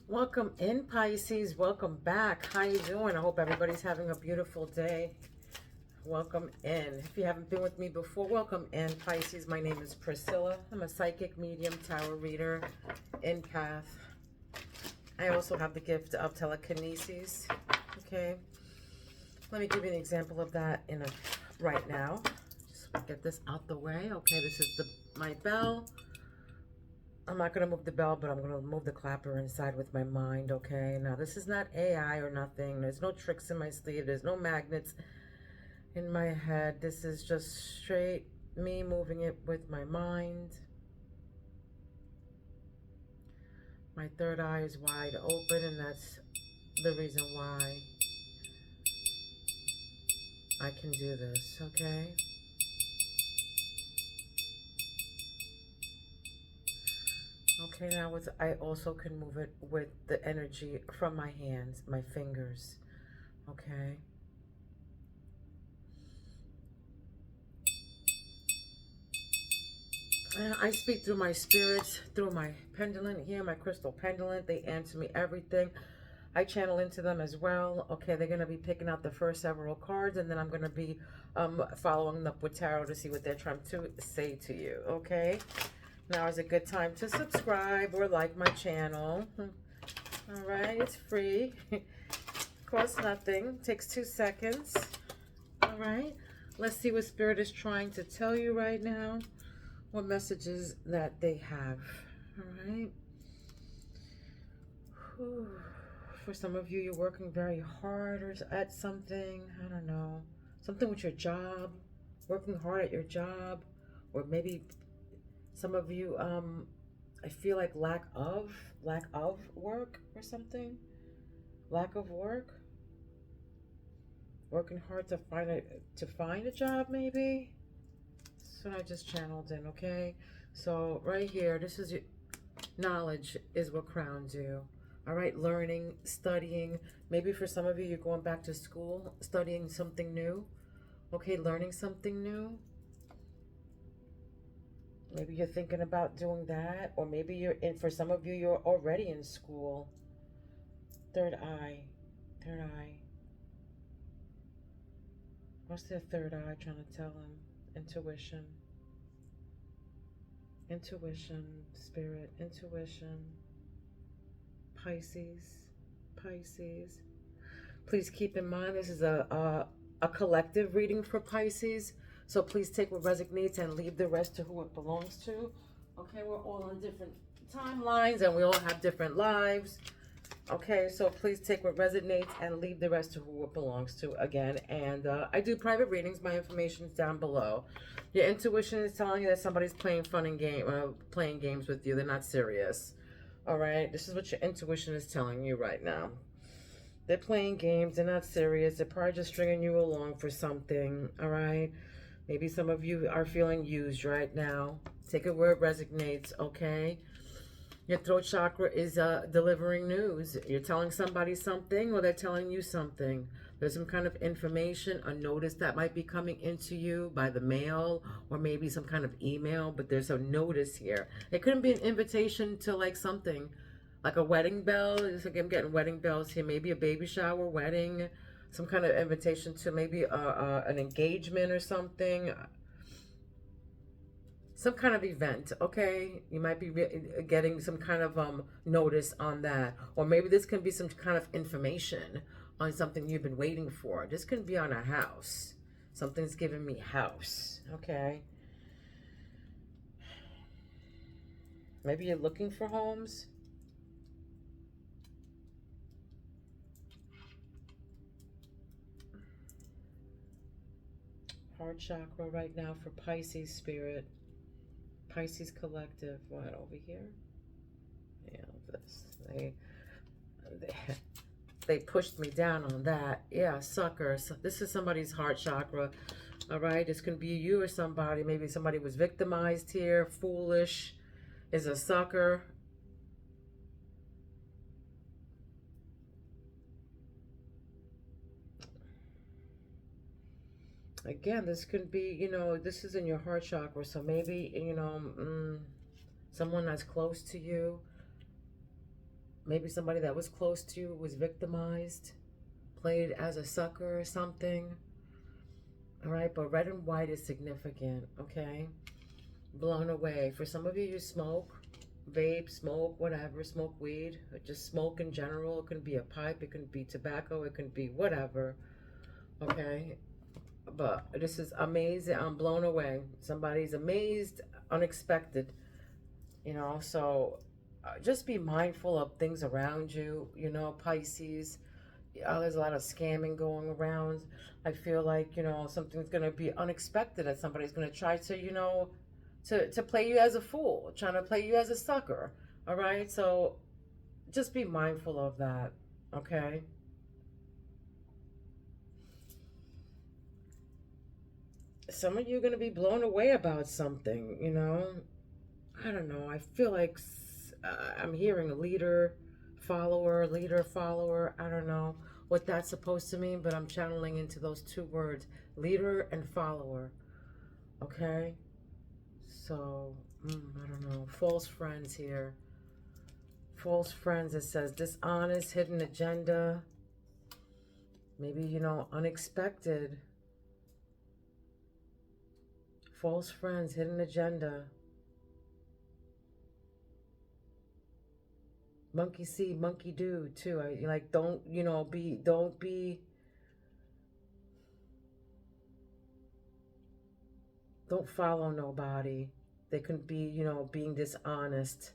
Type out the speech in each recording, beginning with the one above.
Welcome in, Pisces. Welcome back. How you doing? I hope everybody's having a beautiful day. Welcome in. If you haven't been with me before, welcome in, Pisces. My name is Priscilla. I'm a psychic medium, tarot reader, empath. I also have the gift of telekinesis. Okay. Let me give you an example of that right now. Just get this out the way. Okay, this is my bell. I'm not going to move the bell, but I'm going to move the clapper inside with my mind, okay? Now, this is not AI or nothing. There's no tricks in my sleeve. There's no magnets in my head. This is just straight me moving it with my mind. My third eye is wide open, and that's the reason why I can do this, okay? Okay, now I also can move it with the energy from my hands, my fingers, okay? I speak through my spirits, through my pendulum here, my crystal pendulum. They answer me everything. I channel into them as well. Okay, they're going to be picking out the first several cards, and then I'm going to be following up with tarot to see what they're trying to say to you, okay? Now is a good time to subscribe or like my channel. All right, it's free. Costs nothing. Takes 2 seconds. All right, let's see what Spirit is trying to tell you right now. What messages that they have. All right. Whew. For some of you, you're working very hard or at something. I don't know. Something with your job. Working hard at your job. Or maybe some of you, I feel like lack of work or something. Lack of work. Working hard to find a job, maybe. That's what I just channeled in, okay? So right here, this is your knowledge is what crowns you. All right, learning, studying. Maybe for some of you, you're going back to school, studying something new. Okay, learning something new. Maybe you're thinking about doing that, or maybe for some of you, you're already in school. Third eye, third eye. What's their third eye trying to tell them? Intuition. Intuition, spirit, intuition. Pisces, Pisces. Please keep in mind this is a collective reading for Pisces. So please take what resonates and leave the rest to who it belongs to. Okay, we're all on different timelines and we all have different lives. Okay, so please take what resonates and leave the rest to who it belongs to again. And I do private readings. My information is down below. Your intuition is telling you that somebody's playing playing games with you. They're not serious. All right, this is what your intuition is telling you right now. They're playing games. They're not serious. They're probably just stringing you along for something. All right. Maybe some of you are feeling used right now. Take it where it resonates. Okay. Your throat chakra is delivering news. You're telling somebody something or they're telling you something. There's some kind of information, a notice that might be coming into you by the mail or maybe some kind of email, but there's a notice here. It couldn't be an invitation to like something, like a wedding bell. It's like I'm getting wedding bells here. Maybe a baby shower, wedding, some kind of invitation to maybe an engagement or something. Some kind of event, okay? You might be getting some kind of notice on that. Or maybe this can be some kind of information on something you've been waiting for. This can be on a house. Something's giving me house, okay? Maybe you're looking for homes. Heart chakra right now for Pisces spirit. Pisces collective. What, over here? Yeah, this. They pushed me down on that. Yeah, sucker. So this is somebody's heart chakra. All right, this can be you or somebody. Maybe somebody was victimized here. Foolish is a sucker. Again, this could be, this is in your heart chakra. So maybe, someone that's close to you Maybe somebody that was close to you was victimized, played as a sucker or something. All right, but red and white is significant, okay? Blown away. For some of you, you smoke, vape, smoke, whatever, smoke weed, or just smoke in general. It can be a pipe, it can be tobacco, it can be whatever, okay? But this is amazing. I'm blown away. Somebody's amazed, unexpected, you know, so just be mindful of things around you, you know, Pisces. There's a lot of scamming going around. I feel like, you know, something's going to be unexpected that somebody's going to try to, you know, to play you as a fool, trying to play you as a sucker. All right. So just be mindful of that. Okay. Some of you are going to be blown away about something, you know. I don't know. I feel like I'm hearing leader, follower. I don't know what that's supposed to mean, but I'm channeling into those two words, leader and follower. Okay? So, I don't know. False friends here. False friends, it says dishonest, hidden agenda. Maybe, you know, unexpected. False friends, hidden agenda. Monkey see, monkey do too. I like don't follow nobody. They could be, you know, being dishonest.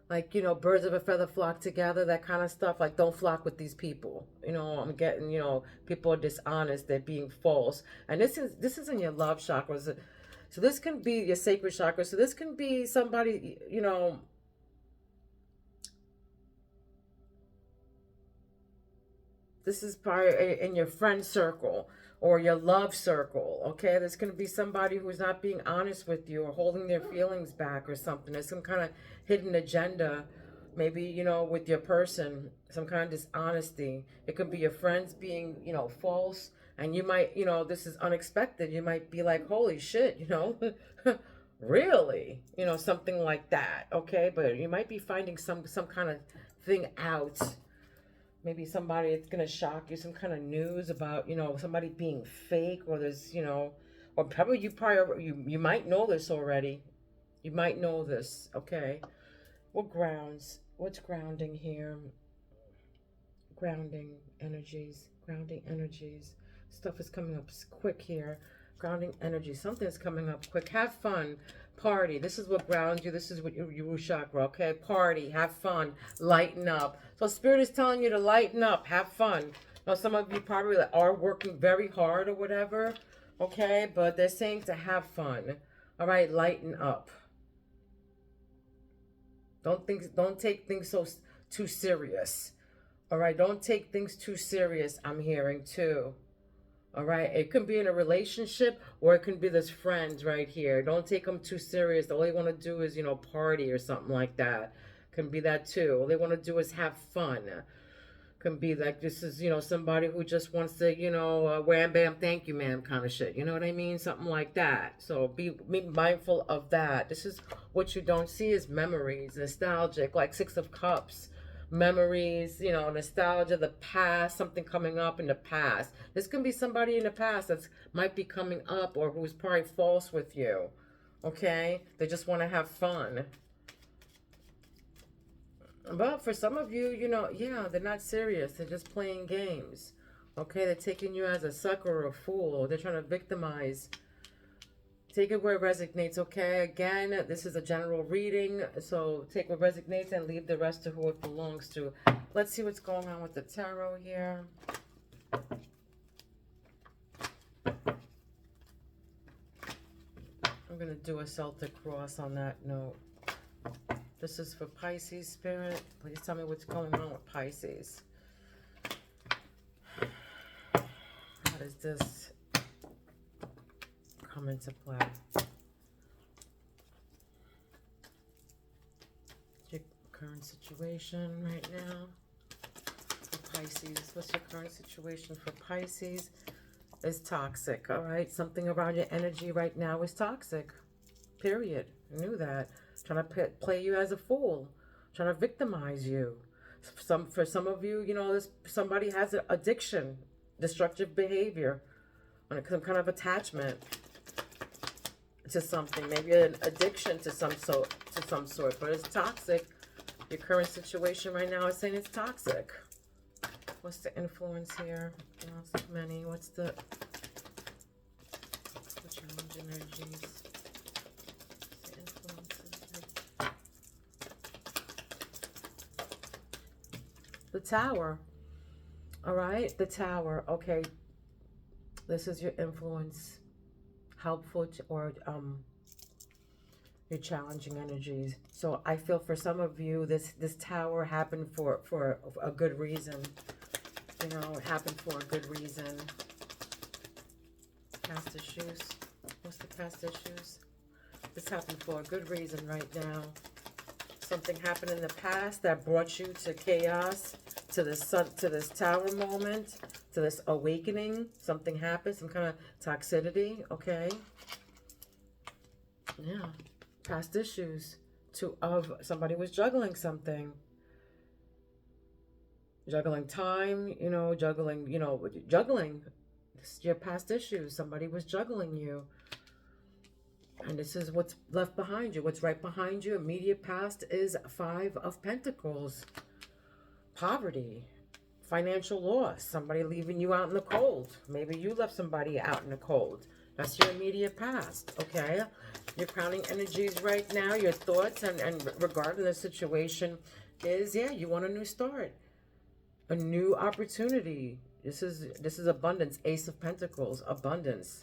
Like, you know, birds of a feather flock together, that kind of stuff. Like, don't flock with these people. You know, I'm getting, you know, people are dishonest, they're being false. And this is in your love chakras. So this can be your sacred chakra. So this can be somebody, you know, this is probably in your friend circle or your love circle, okay? There's going to be somebody who's not being honest with you or holding their feelings back or something. There's some kind of hidden agenda, maybe, you know, with your person, some kind of dishonesty. It could be your friends being, you know, false, and you might, you know, this is unexpected. You might be like, holy shit, you know, really? You know, something like that, okay? But you might be finding some kind of thing out. Maybe somebody, it's going to shock you, some kind of news about, you know, somebody being fake, or there's, you know, or probably you might know this already. You might know this, okay? What grounds? What's grounding here? Grounding energies. Stuff is coming up quick here. Grounding energy. Something's coming up quick. Have fun. Party. This is what grounds you. This is what your root chakra, okay? Party. Have fun. Lighten up. So Spirit is telling you to lighten up. Have fun. Now, some of you probably are working very hard or whatever, okay? But they're saying to have fun. All right? Lighten up. Don't take things too serious. All right? Don't take things too serious, I'm hearing, too. All right, it can be in a relationship, or it can be this friends right here. Don't take them too serious. All they want to do is, you know, party or something like that. Can be that too. All they want to do is have fun. Can be like, this is, you know, somebody who just wants to, you know, wham bam, thank you ma'am kind of shit. You know what I mean? Something like that. So be mindful of that. This is what you don't see is memories, nostalgic, like Six of Cups. Memories, you know, nostalgia, the past, something coming up in the past. This can be somebody in the past that might be coming up, or who's probably false with you, okay? They just want to have fun. But for some of you, you know, yeah, they're not serious. They're just playing games, okay? They're taking you as a sucker or a fool. They're trying to victimize. Take it where it resonates, okay? Again, this is a general reading, so take what resonates and leave the rest to who it belongs to. Let's see what's going on with the tarot here. I'm going to do a Celtic cross on that note. This is for Pisces, Spirit. Please tell me what's going on with Pisces. How does this come into play? Your current situation right now for Pisces. What's your current situation for Pisces? Is toxic, all right? Something around your energy right now is toxic. Period. I knew that. Trying to play you as a fool. Trying to victimize you. For some of you, you know, somebody has an addiction, destructive behavior, some kind of attachment to something, maybe an addiction to some sort, but it's toxic. Your current situation right now is saying it's toxic. What's the influence here? Not many. What's the challenge energies? The influences. The Tower. All right, the Tower. Okay, this is your influence. Helpful or your challenging energies. So I feel for some of you, this Tower happened for a good reason. You know, it happened for a good reason. Past issues. What's the past issues? This happened for a good reason right now. Something happened in the past that brought you to chaos, to this Tower moment, to this awakening. Something happened, some kind of toxicity, okay? Yeah. Past issues of somebody was juggling something. Juggling time, you know, juggling. This is your past issues. Somebody was juggling you. And this is what's left behind you. What's right behind you, immediate past, is 5 of Pentacles. Poverty. Financial loss. Somebody leaving you out in the cold. Maybe you left somebody out in the cold. That's your immediate past, okay? Your crowning energies right now, your thoughts and regarding the situation is, yeah, you want a new start. A new opportunity. This is abundance. Ace of Pentacles, abundance.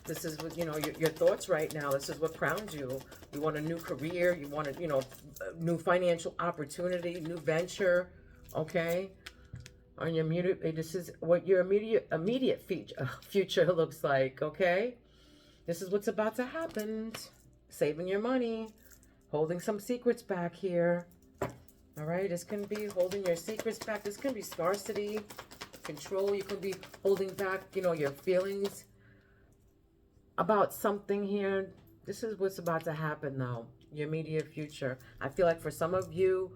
This is what, you know, your thoughts right now. This is what crowns you. You want a new career. You want a, you know, a new financial opportunity, new venture. Okay. On your this is what your immediate future looks like. Okay. This is what's about to happen. Saving your money, holding some secrets back here. All right, this can be holding your secrets back. This can be scarcity, control. You can be holding back, you know, your feelings about something here. This is what's about to happen now. Your immediate future. I feel like for some of you,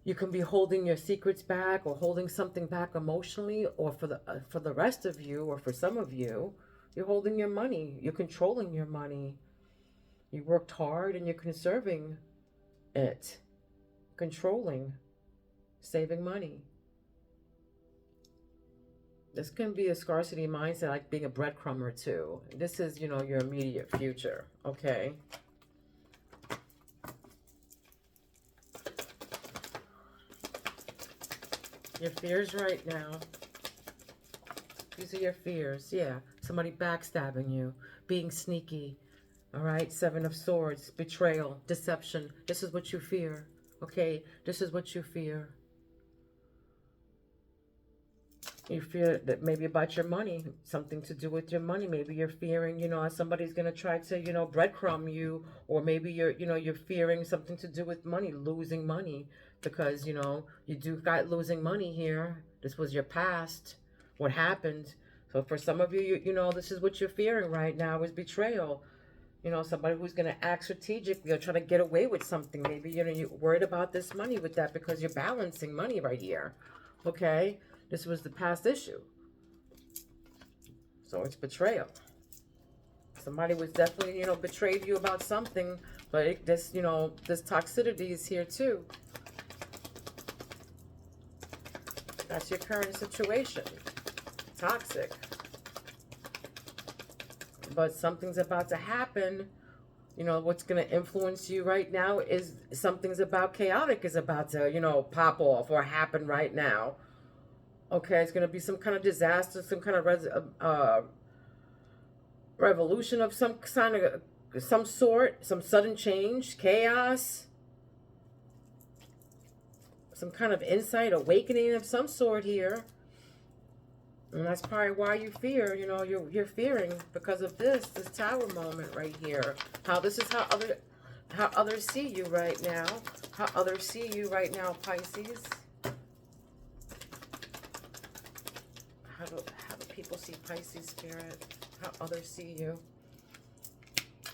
you can be holding your secrets back or holding something back emotionally, or for the rest of you, or for some of you, you're holding your money. You're controlling your money. You worked hard and you're conserving it. Controlling, saving money. This can be a scarcity mindset, like being a breadcrumber too. This is, you know, your immediate future, okay? Your fears right now. These are your fears, yeah. Somebody backstabbing you, being sneaky, all right? 7 of Swords, betrayal, deception. This is what you fear. Okay, this is what you fear. You fear that maybe about your money, something to do with your money. Maybe you're fearing, you know, somebody's going to try to, you know, breadcrumb you. Or maybe you're, you know, you're fearing something to do with money, losing money. Because, you know, you do got losing money here. This was your past, what happened. So for some of you, you know, this is what you're fearing right now is betrayal. You know, somebody who's going to act strategically or try to get away with something. Maybe, you know, you're worried about this money with that because you're balancing money right here. Okay? This was the past issue. So it's betrayal. Somebody was definitely, you know, betrayed you about something. But this, you know, this toxicity is here too. That's your current situation. Toxic. But something's about to happen. You know, what's going to influence you right now is something's about chaotic is about to, you know, pop off or happen right now. Okay, it's going to be some kind of disaster, some kind of revolution of some kind of some sort, some sudden change, chaos, some kind of insight, awakening of some sort here. And that's probably why you fear, you know, you're fearing because of this Tower moment right here. How this is how others see you right now. How others see you right now, Pisces. How do people see Pisces, Spirit? How others see you.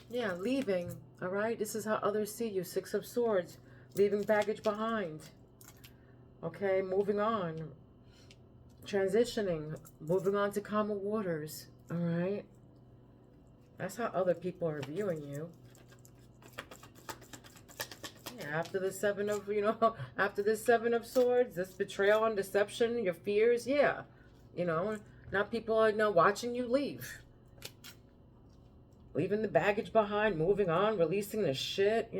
Yeah, leaving, all right? This is how others see you. 6 of Swords, leaving baggage behind. Okay, moving on. Transitioning. Moving on to calmer waters. All right. That's how other people are viewing you. Yeah, after the seven of, after the seven of swords, this betrayal and deception, your fears, yeah. Now people are now watching you leave. Leaving the baggage behind, moving on, releasing the shit,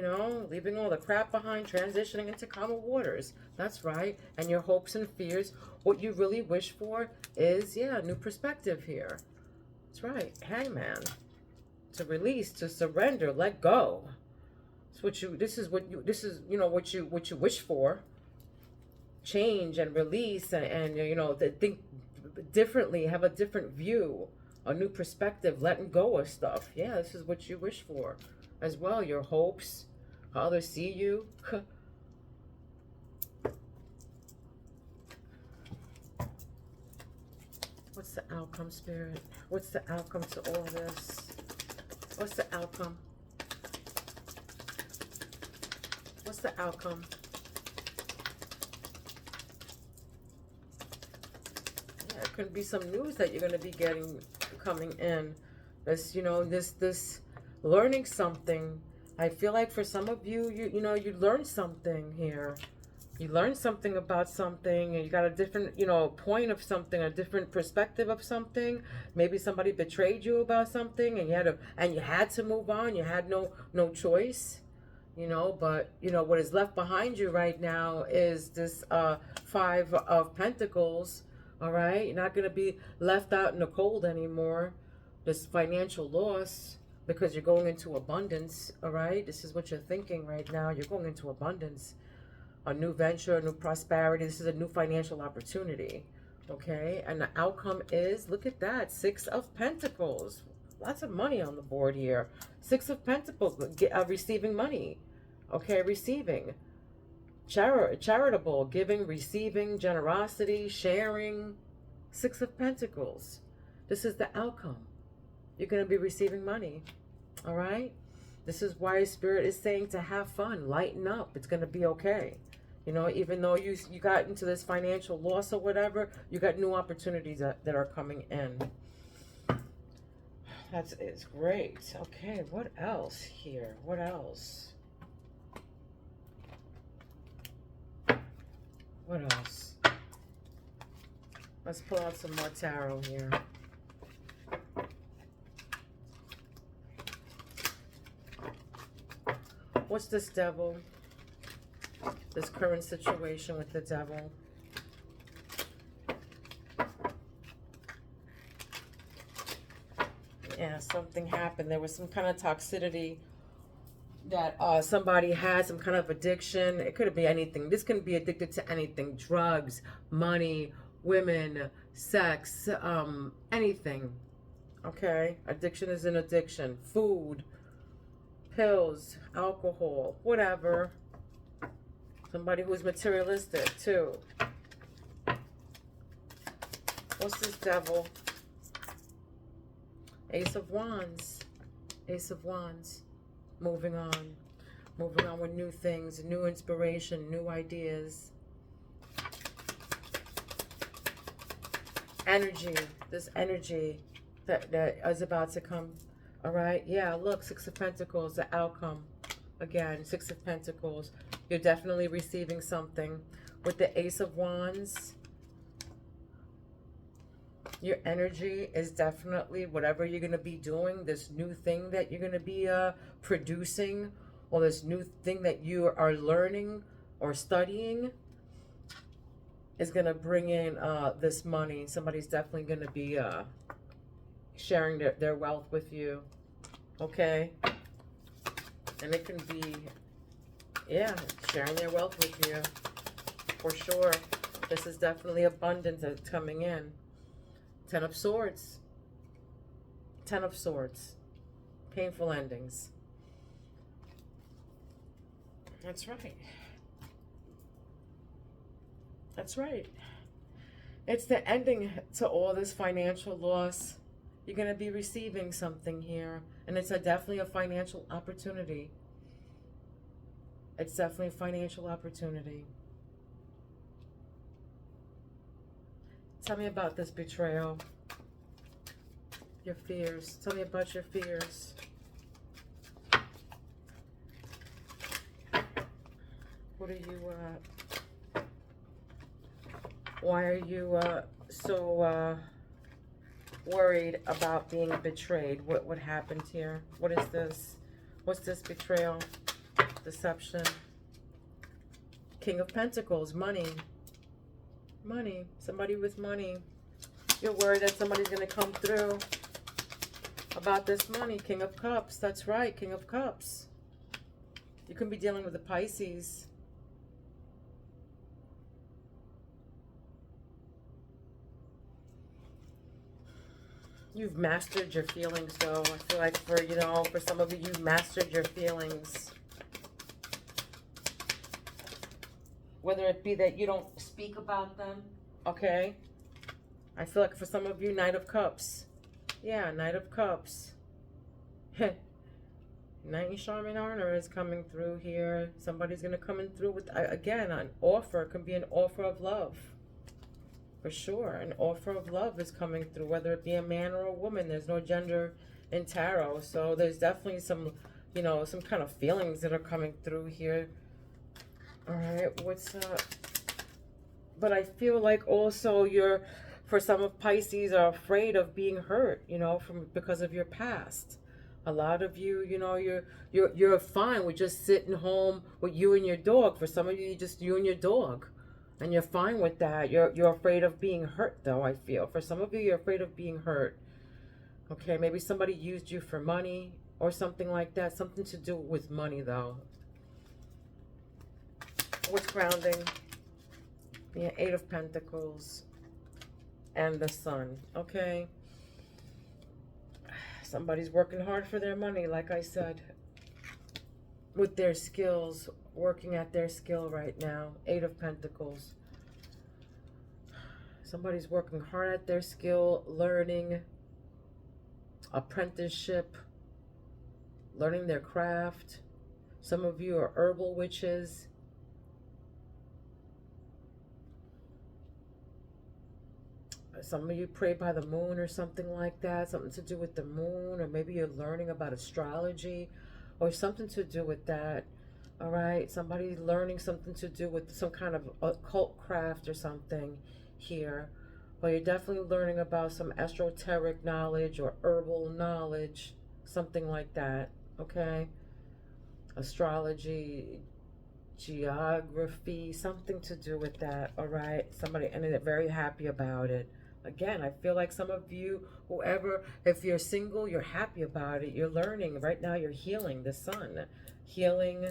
leaving all the crap behind, transitioning into calmer waters. That's right. And your hopes and fears, what you really wish for is, yeah, a new perspective here. That's right. Hangman. To release, to surrender, let go. This is what you wish for. Change and release and think differently, have a different view, a new perspective, letting go of stuff. Yeah, this is what you wish for as well. Your hopes, how others see you. What's the outcome, Spirit? What's the outcome to all this? What's the outcome? What's the outcome? Yeah, it could be some news that you're going to be getting coming in. This learning something. I feel like for some of you, you learned something here. You learned something about something, and you got a different, point of something, a different perspective of something. Maybe somebody betrayed you about something, and you had to move on. You had no choice. But what is left behind you right now is this Five of Pentacles. All right, you're not going to be left out in the cold anymore. This financial loss, because you're going into abundance. All right, this is what you're thinking right now. You're going into abundance, a new venture, a new prosperity. This is a new financial opportunity. Okay, and the outcome is, look at that, Six of Pentacles. Lots of money on the board here. Six of Pentacles, receiving money. Okay, receiving. Charitable, giving, receiving, generosity, sharing. Six of Pentacles. This is the outcome. You're going to be receiving money. All right? This is why Spirit is saying to have fun, lighten up. It's going to be okay. Even though you got into this financial loss or whatever, you got new opportunities that are coming in. It's great. Okay, what else here? What else? What else? Let's pull out some more tarot here. What's this devil? This current situation with the devil. Yeah, something happened. There was some kind of toxicity that somebody had, some kind of addiction. It could be anything. This can be addicted to anything. Drugs, money, women, sex, anything. Okay? Addiction is an addiction. Food, pills, alcohol, whatever. Somebody who's materialistic, too. What's this devil? Ace of Wands. Ace of Wands. Moving on. Moving on with new things, new inspiration, new ideas. Energy. This energy that is about to come. All right? Yeah, look, Six of Pentacles, the outcome. Again, Six of Pentacles. You're definitely receiving something. With the Ace of Wands, your energy is definitely whatever you're going to be doing, this new thing that you're going to be producing, or this new thing that you are learning or studying is going to bring in this money. Somebody's definitely going to be sharing their wealth with you. Okay? And it can be, yeah, sharing their wealth with you. For sure. This is definitely abundance that's coming in. Ten of Swords. Ten of Swords. Painful endings. That's right. That's right. It's the ending to all this financial loss. You're going to be receiving something here. And it's definitely a financial opportunity. It's definitely a financial opportunity. Tell me about this betrayal. Your fears. Tell me about your fears. What are you, why are you, so, worried about being betrayed? What happened here? What is this? What's this betrayal? Deception. King of Pentacles. Money. Money. Somebody with money. You're worried that somebody's going to come through about this money. King of Cups. That's right. King of Cups. You can be dealing with the Pisces. You've mastered your feelings, though. I feel like for, you know, for some of you, you've mastered your feelings. Whether it be that you don't speak about them, okay? I feel like for some of you, Knight of Cups. Yeah, Knight of Cups. Knight in Charming Honor is coming through here. Somebody's going to come in through with, again, an offer. It can be an offer of love. For sure. An offer of love is coming through, whether it be a man or a woman. There's no gender in tarot. So there's definitely some, you know, some kind of feelings that are coming through here. All right. What's up? But I feel like also you're, for some of Pisces, are afraid of being hurt, you know, because of your past. A lot of you, you know, you're fine with just sitting home with you and your dog. For some of you, just you and your dog. And you're fine with that. You're afraid of being hurt, though, I feel. For some of you, you're afraid of being hurt. Okay, maybe somebody used you for money or something like that. Something to do with money, though. What's grounding? Yeah, Eight of Pentacles and the Sun. Okay. Somebody's working hard for their money, like I said. With their skills, working at their skill right now. Eight of Pentacles. Somebody's working hard at their skill, learning, apprenticeship, learning their craft. Some of you are herbal witches. Some of you pray by the moon or something like that. Something to do with the moon, or maybe you're learning about astrology or something to do with that. All right, somebody's learning something to do with some kind of occult craft or something here. But you're definitely learning about some esoteric knowledge or herbal knowledge, something like that, okay? Astrology, geography, something to do with that, all right? Somebody, and they're very happy about it. Again, I feel like some of you, whoever, if you're single, you're happy about it. You're learning. Right now, you're healing the Sun. Healing.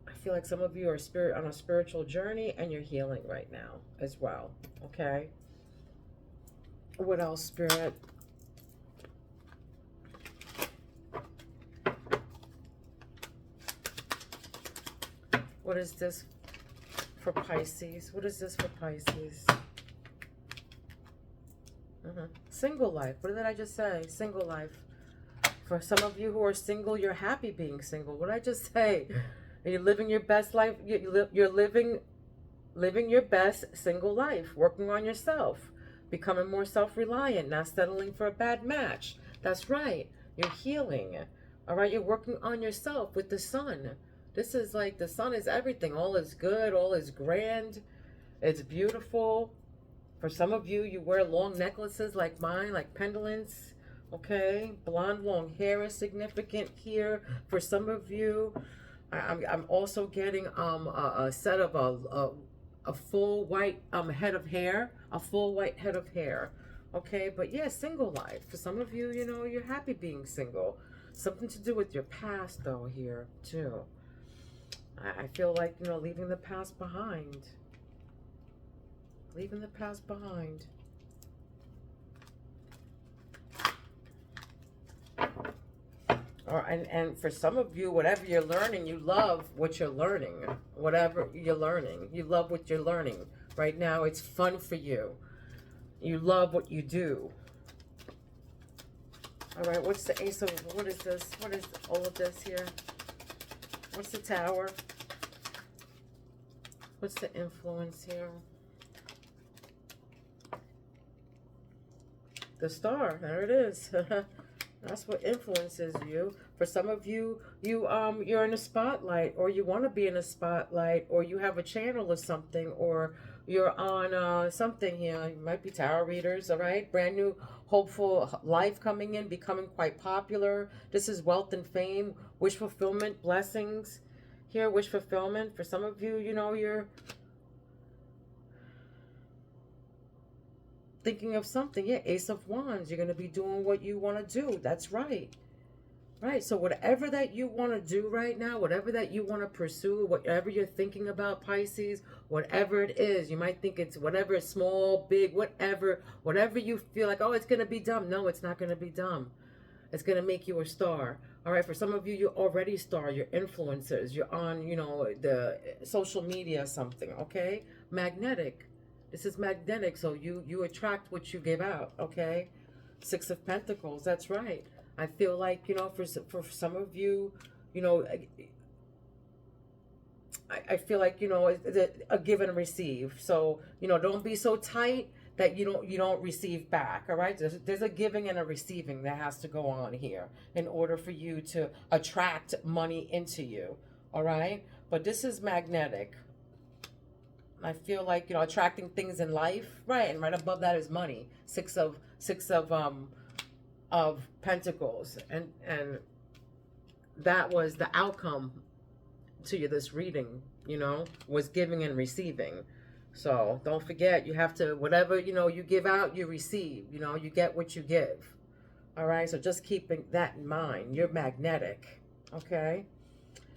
I feel like some of you are on a spiritual journey and you're healing right now as well. Okay. What else, Spirit? What is this for Pisces? What is this for Pisces? Single life. What did I just say? Single life. For some of you who are single, you're happy being single. What did I just say? You're living your best life. You're living your best single life. Working on yourself. Becoming more self-reliant. Not settling for a bad match. That's right. You're healing. All right. You're working on yourself with the Sun. This is like the Sun is everything. All is good. All is grand. It's beautiful. For some of you, you wear long necklaces like mine, like pendants. Okay. Blonde long hair is significant here. For some of you, I'm also getting a set of a full white head of hair. A full white head of hair. Okay. But yeah, single life. For some of you, you know, you're happy being single. Something to do with your past, though, here, too. I feel like, you know, leaving the past behind. Leaving the past behind. And for some of you, whatever you're learning, you love what you're learning. Whatever you're learning, you love what you're learning. Right now, it's fun for you. You love what you do. All right, what's the Ace of, what is this? What is all of this here? What's the Tower? What's the influence here? The star. There it is. That's what influences you. For some of you, you're in a spotlight, or you want to be in a spotlight, or you have a channel or something, or you're on something here. You might be tarot readers, all right? Brand new, hopeful life coming in, becoming quite popular. This is wealth and fame, wish fulfillment, blessings. Here, wish fulfillment. For some of you, you know, you're thinking of something. Yeah, Ace of Wands. You're going to be doing what you want to do. That's right. Right. So whatever that you want to do right now, whatever that you want to pursue, whatever you're thinking about, Pisces, whatever it is, you might think it's whatever, small, big, whatever you feel like, oh, it's going to be dumb. No, it's not going to be dumb. It's going to make you a star. All right. For some of you, you're already star. You're influencers. You're on, you know, the social media or something. Okay. Magnetic. This is magnetic. So you attract what you give out. Okay. Six of Pentacles. That's right. I feel like, you know, for some of you, you know, I feel like, you know, a give and a receive. So, you know, don't be so tight that you don't receive back. All right. There's a giving and a receiving that has to go on here in order for you to attract money into you. All right. But this is magnetic. I feel like, you know, attracting things in life. Right. And right above that is money. Six of Pentacles, and that was the outcome to you. This reading, you know, was giving and receiving. So don't forget, you have to, whatever, you know, you give out, you receive. You know, you get what you give. All right. So just keeping that in mind. You're magnetic. Okay.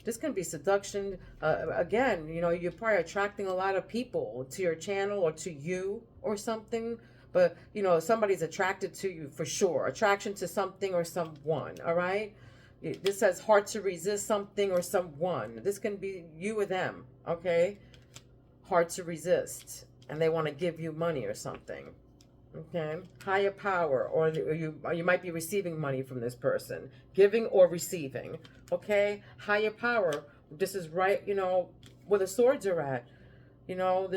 This can be seduction. Again, you know, you're probably attracting a lot of people to your channel or to you or something. But, you know, somebody's attracted to you for sure. Attraction to something or someone, all right? This says hard to resist something or someone. This can be you or them, okay? Hard to resist. And they want to give you money or something, okay? Higher power, or you might be receiving money from this person. Giving or receiving, okay? Higher power. This is right, you know, where the swords are at. You know,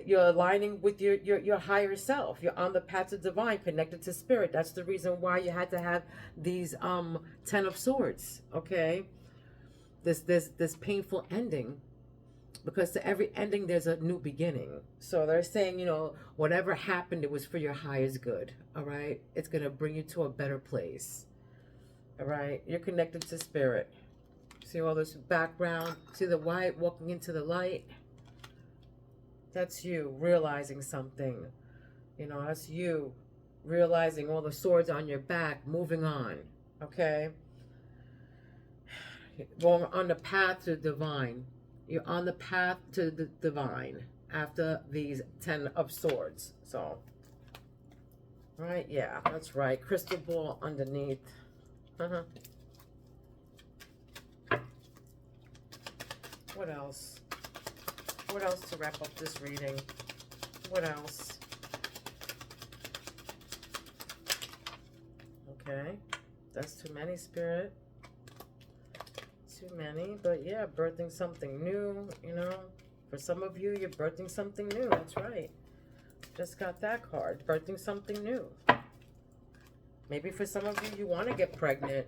you're aligning with your higher self. You're on the path to divine, connected to spirit. That's the reason why you had to have these 10 of swords, okay? This painful ending, because to every ending there's a new beginning. So they're saying, you know, whatever happened, it was for your highest good, all right? It's going to bring you to a better place, all right? You're connected to spirit. See all this background? See the white walking into the light? That's you realizing something. You know, that's you realizing all the swords on your back, moving on. Okay? Going on the path to divine. You're on the path to the divine after these 10 of swords. So, right? Yeah, that's right. Crystal ball underneath. What else? What else to wrap up this reading? What else? Okay. That's too many, Spirit. Too many. But yeah, birthing something new, you know. For some of you, you're birthing something new. That's right. Just got that card. Birthing something new. Maybe for some of you, you want to get pregnant.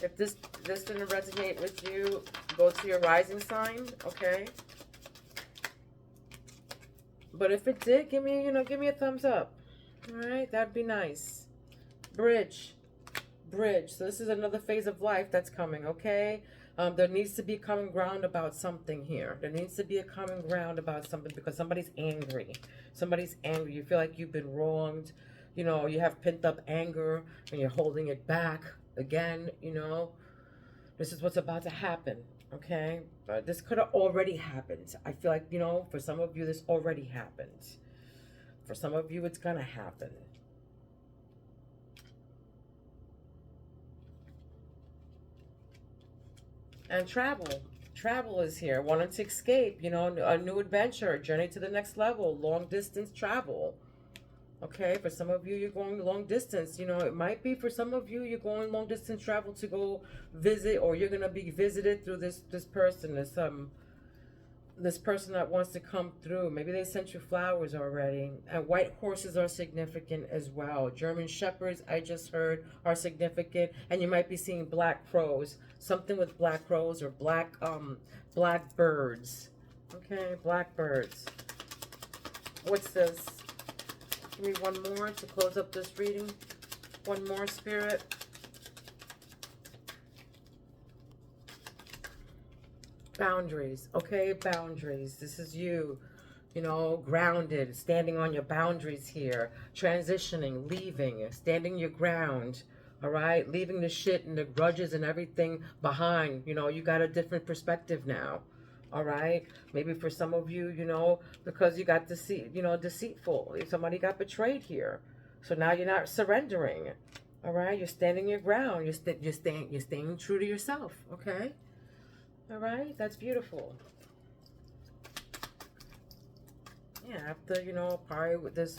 If this didn't resonate with you, go to your rising sign, okay? But if it did, give me a thumbs up. All right, that'd be nice. Bridge. So this is another phase of life that's coming, okay? There needs to be common ground about something here. There needs to be a common ground about something because somebody's angry. Somebody's angry. You feel like you've been wronged. You know, you have pent up anger and you're holding it back. Again, you know, this is what's about to happen, okay? But this could have already happened. I feel like, you know, for some of you, this already happened. For some of you, it's gonna happen. And travel is here. Wanting to escape, you know, a new adventure, a journey to the next level, long distance travel. Okay, for some of you, you're going long distance. You know, it might be for some of you, you're going long distance travel to go visit, or you're going to be visited through this person. this person that wants to come through, maybe they sent you flowers already. And white horses are significant as well. German shepherds, I just heard, are significant. And you might be seeing black crows, something with black crows or black birds. Okay, black birds. What's this? Give me one more to close up this reading. One more, Spirit. Boundaries, okay? Boundaries. This is you, you know, grounded, standing on your boundaries here, transitioning, leaving, standing your ground, all right? Leaving the shit and the grudges and everything behind. You know, you got a different perspective now, all right? Maybe for some of you, you know, because you got deceitful. Somebody got betrayed here. So now you're not surrendering, all right? You're standing your ground. You're staying true to yourself, okay? All right, that's beautiful. Yeah, after, you know, probably with this,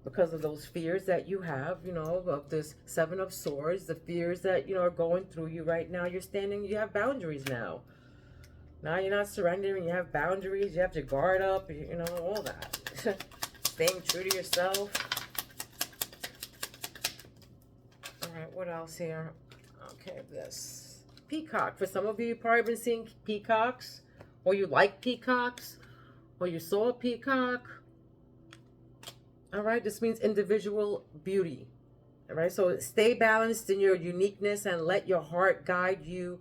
because of those fears that you have, you know, of this Seven of Swords, the fears that, you know, are going through you right now, you have boundaries now. Now you're not surrendering, you have boundaries, you have to guard up, you know, all that. Staying true to yourself. All right, what else here? Okay, this. Peacock. For some of you, you've probably been seeing peacocks, or you like peacocks, or you saw a peacock. All right, this means individual beauty. All right, so stay balanced in your uniqueness and let your heart guide you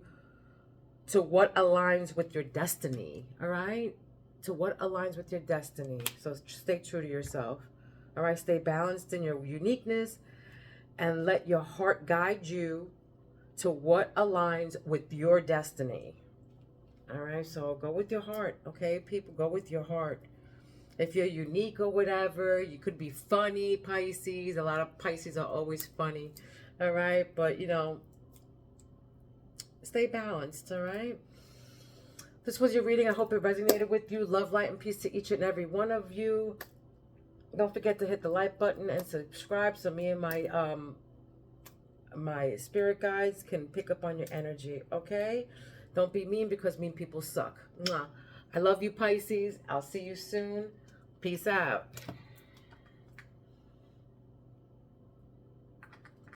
to what aligns with your destiny. All right, to what aligns with your destiny. So stay true to yourself. All right, stay balanced in your uniqueness and let your heart guide you to what aligns with your destiny. All right, so go with your heart, okay, people? Go with your heart. If you're unique or whatever, you could be funny, Pisces. A lot of Pisces are always funny, all right? But, you know, stay balanced, all right? This was your reading. I hope it resonated with you. Love, light, and peace to each and every one of you. Don't forget to hit the like button and subscribe so me and my spirit guides can pick up on your energy, okay? Don't be mean, because mean people suck. Mwah. I love you, Pisces. I'll see you soon. Peace out.